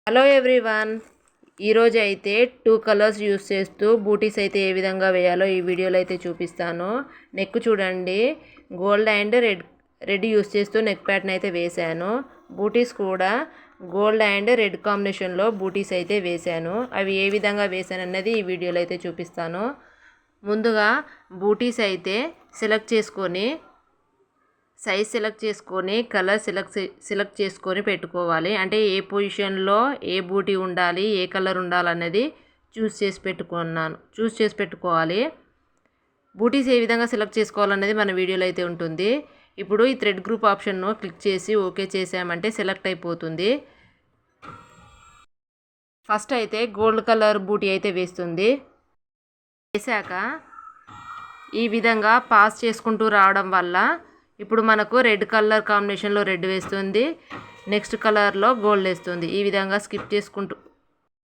Hello everyone, ఈరోజు అయితే 2 colours use చేస్తూ బూటీస్ అయితే ఏ విధంగా వేయాలో ఈ వీడియోలో అయితే చూపిస్తాను. నెక్ చూడండి, గోల్డ్ అండ్ రెడ్ యూస్ చేస్తూ నెక్ ప్యాటర్న్ అయితే వేశాను. బూటీస్ కూడా గోల్డ్ అండ్ రెడ్ కాంబినేషన్లో బూటీస్ అయితే వేశాను. అవి ఏ విధంగా వేశాను అన్నది ఈ వీడియోలో అయితే చూపిస్తాను. ముందుగా బూటీస్ అయితే సెలెక్ట్ చేసుకొని సైజ్ సెలెక్ట్ చేసుకొని కలర్ సెలెక్ట్ చేసుకొని పెట్టుకోవాలి. అంటే ఏ పొజిషన్లో ఏ బూటీ ఉండాలి, ఏ కలర్ ఉండాలన్నది చూస్ చేసి పెట్టుకోవాలి. బూటీస్ ఏ విధంగా సెలెక్ట్ చేసుకోవాలన్నది మన వీడియోలో అయితే ఉంటుంది. ఇప్పుడు ఈ థ్రెడ్ గ్రూప్ ఆప్షన్ను క్లిక్ చేసి ఓకే చేసామంటే సెలెక్ట్ అయిపోతుంది. ఫస్ట్ అయితే గోల్డ్ కలర్ బూటీ అయితే వేస్తుంది. వేసాక ఈ విధంగా పాస్ చేసుకుంటూ రావడం వల్ల ఇప్పుడు మనకు రెడ్ కలర్ కాంబినేషన్లో రెడ్ వేస్తుంది, నెక్స్ట్ కలర్లో గోల్డ్ వేస్తుంది. ఈ విధంగా స్కిప్ చేసుకుంటూ